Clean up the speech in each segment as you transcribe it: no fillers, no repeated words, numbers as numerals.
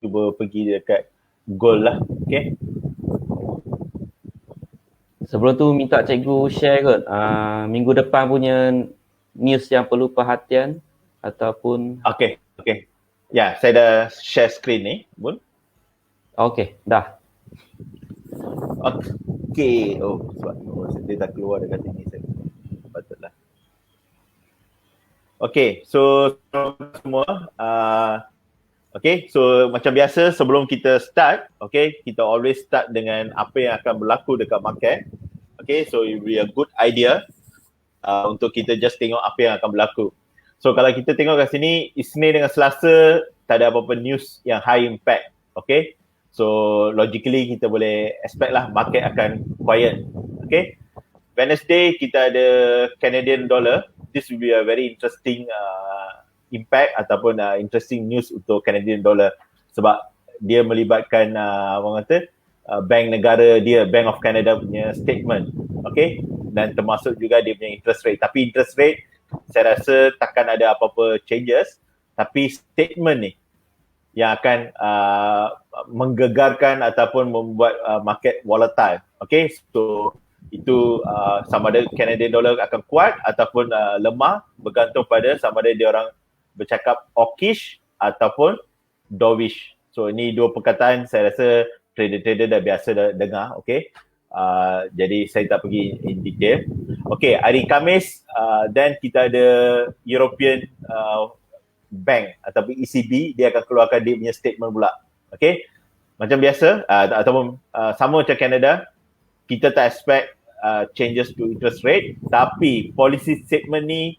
cuba pergi dekat gold lah. Okay. Sebelum tu minta cikgu share kot minggu depan punya news yang perlu perhatian ataupun... Okay. Ya, saya dah share screen ni, Bun. Okay, dah. Okay. Sebab dia dah keluar dekat sini. Patutlah. Okay, so semua. Okay, so macam biasa sebelum kita start, okay, kita always start dengan apa yang akan berlaku dekat market. Okay, so it will be a good idea untuk kita just tengok apa yang akan berlaku. So kalau kita tengok kat sini, Isnin dengan Selasa tak ada apa-apa news yang high impact. Okay, so logically kita boleh expect lah market akan quiet. Okay, Wednesday kita ada Canadian dollar. This will be a very interesting impact ataupun interesting news untuk Canadian dollar sebab dia melibatkan orang kata bank negara dia, Bank of Canada punya statement. Okay, dan termasuk juga dia punya interest rate. Tapi interest rate saya rasa takkan ada apa-apa changes, tapi statement ni yang akan menggegarkan ataupun membuat market volatile. Okay, so itu sama ada Canadian dollar akan kuat ataupun lemah, bergantung pada sama ada dia orang bercakap hawkish ataupun dovish. So ini dua perkataan saya rasa trader-trader dah biasa dengar. Okay, jadi saya tak pergi in detail. Okay, hari Khamis then kita ada European Bank ataupun ECB, dia akan keluarkan dia punya statement pula. Okay, macam biasa ataupun sama macam Canada, kita tak expect changes to interest rate, tapi policy statement ni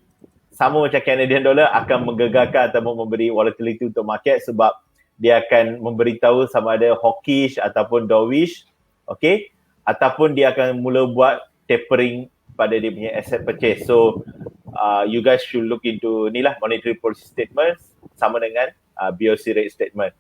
sama macam Canadian dollar akan menggegarkan ataupun memberi volatility untuk market sebab dia akan memberitahu sama ada hawkish ataupun dovish. Okay, ataupun dia akan mula buat tapering pada dia punya asset purchase. So you guys should look into ni lah, monetary policy statement sama dengan BOC rate statement.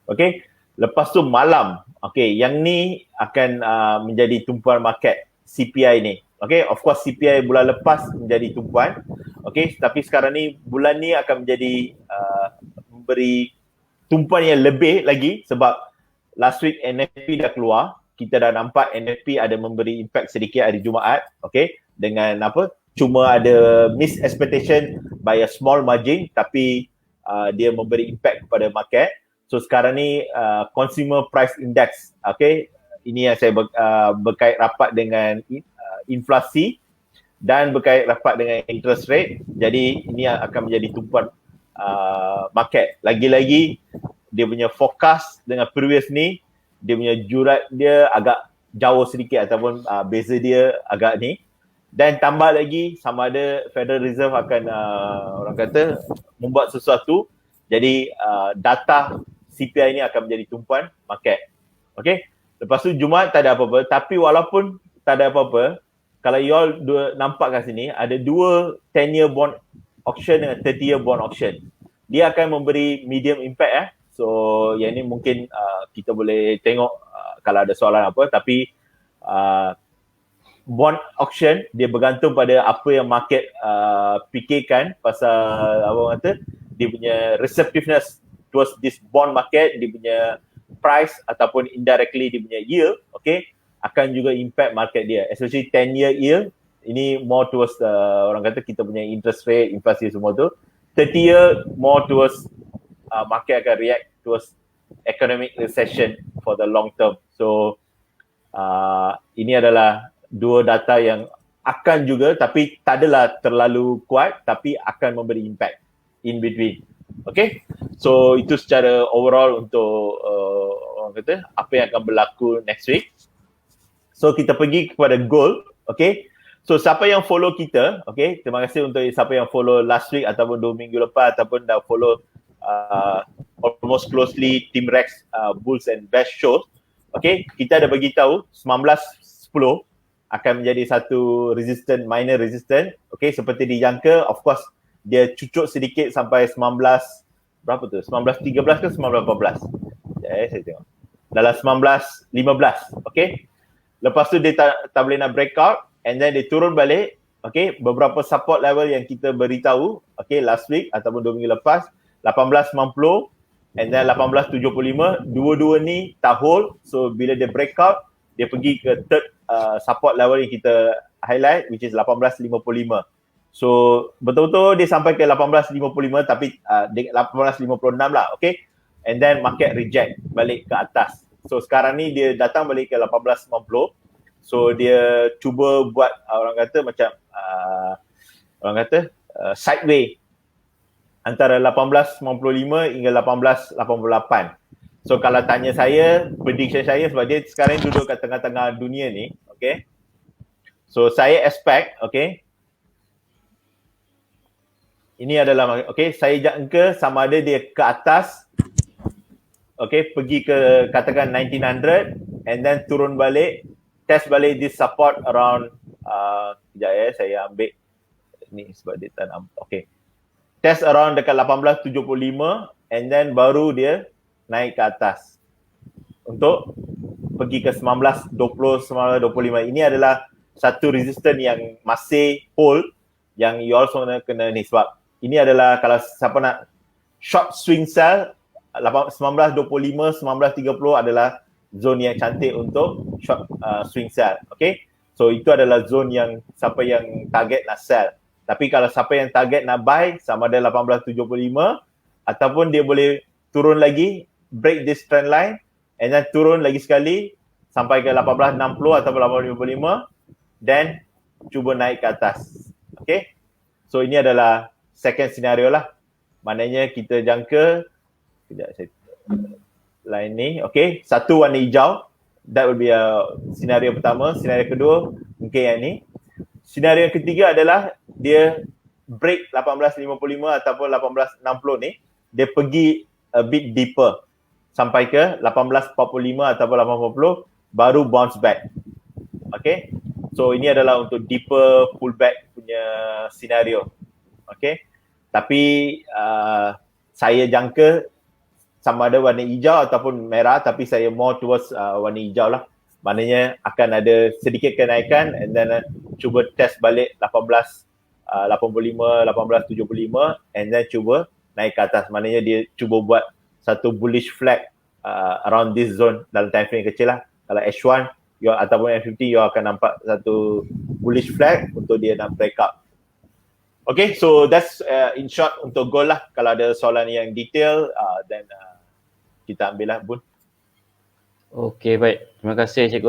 Okay, lepas tu malam, okay, yang ni akan menjadi tumpuan market, CPI ni. Okay, of course CPI bulan lepas menjadi tumpuan. Okay, tapi sekarang ni bulan ni akan menjadi memberi tumpuan yang lebih lagi sebab last week NFP dah keluar. Kita dah nampak NFP ada memberi impact sedikit hari Jumaat. Okay, dengan apa? Cuma ada miss expectation by a small margin, tapi dia memberi impact kepada market. So sekarang ni consumer price index, okay, ini yang saya berkait rapat dengan inflasi dan berkait rapat dengan interest rate. Jadi ini yang akan menjadi tumpuan market. Lagi-lagi dia punya forecast dengan previous ni, dia punya jurat dia agak jauh sedikit ataupun beza dia agak ni. Dan tambah lagi sama ada Federal Reserve akan orang kata membuat sesuatu. Jadi data CPI ni akan menjadi tumpuan market. Okay, lepas tu Jumaat tak ada apa-apa, tapi walaupun tak ada apa-apa, kalau you all nampak kat sini ada dua 10-year bond auction dengan 30-year bond auction. Dia akan memberi medium impact. So yang ni mungkin kita boleh tengok kalau ada soalan apa, tapi bond auction dia bergantung pada apa yang market fikirkan pasal apa orang kata dia punya receptiveness towards this bond market, dia punya price ataupun indirectly dia punya yield, okay, akan juga impact market dia, especially 10-year yield. Ini more towards orang kata kita punya interest rate, inflasi semua tu. 30-year more towards market akan react towards economic recession for the long term. So ini adalah dua data yang akan juga, tapi tak adalah terlalu kuat, tapi akan memberi impact in between. Okay, so itu secara overall untuk orang kata apa yang akan berlaku next week. So kita pergi kepada gold. Okay, so siapa yang follow kita, okay, terima kasih untuk siapa yang follow last week ataupun 2 minggu lepas ataupun dah follow almost closely Team Rex Bulls and Best shows. Okay, kita ada bagi tahu 19.10 akan menjadi satu resistant, minor resistant. Okay, seperti dijangka, of course dia cucuk sedikit sampai 19, berapa tu? 19.13 ke 19.14? Saya tengok. Dalam 19.15, okay. Lepas tu dia tak boleh nak breakout and then dia turun balik. Okay, beberapa support level yang kita beritahu, okay, last week ataupun 2 minggu lepas, 18.90, and then 1875, dua-dua ni tak hold. So bila dia breakout, dia pergi ke third support level yang kita highlight, which is 1855. So betul-betul dia sampai ke 1855 tapi 1856 lah, okay. And then market reject balik ke atas. So sekarang ni dia datang balik ke 1890. So dia cuba buat orang kata macam sideway antara 1895 hingga 1888. So kalau tanya saya, prediction saya sebab dia sekarang duduk kat tengah-tengah dunia ni, okay. So saya expect, okay, ini adalah, okay, saya jangka sama ada dia ke atas, okay, pergi ke katakan 1900 and then turun balik, test balik this support around, sekejap ya, saya ambil ni sebab dia tak nampak, okay. Test around dekat 1875 and then baru dia naik ke atas untuk pergi ke 1920, 1925. Ini adalah satu resistance yang masih hold yang you also kena ni sebab ini adalah kalau siapa nak short swing sell 1925, 1930 adalah zone yang cantik untuk short swing sell. Okay, so itu adalah zone yang siapa yang target nak sell. Tapi kalau siapa yang target nak buy sama ada 1875 ataupun dia boleh turun lagi, break this trend line and then turun lagi sekali sampai ke 1860 atau 1855, then cuba naik ke atas. Okay, so ini adalah second scenario lah. Maknanya kita jangka, sekejap saya line ni, okay, satu warna hijau, that will be a scenario pertama. Scenario kedua mungkin yang ni. Scenario yang ketiga adalah dia break 1855 ataupun 1860 ni, dia pergi a bit deeper sampai ke 1845 ataupun 1840 baru bounce back. Okay, so ini adalah untuk deeper pullback punya scenario. Okay, tapi saya jangka sama ada warna hijau ataupun merah, tapi saya more towards warna hijau lah. Maknanya akan ada sedikit kenaikan and then cuba test balik 1885, 1875 and then cuba naik ke atas. Maknanya dia cuba buat satu bullish flag around this zone dalam time frame kecil lah. Kalau H1 ataupun M50 you akan nampak satu bullish flag untuk dia nak break up. Okay, so that's in short untuk gold lah. Kalau ada soalan yang detail then kita ambil lah Bun. Okey, baik. Terima kasih Cikgu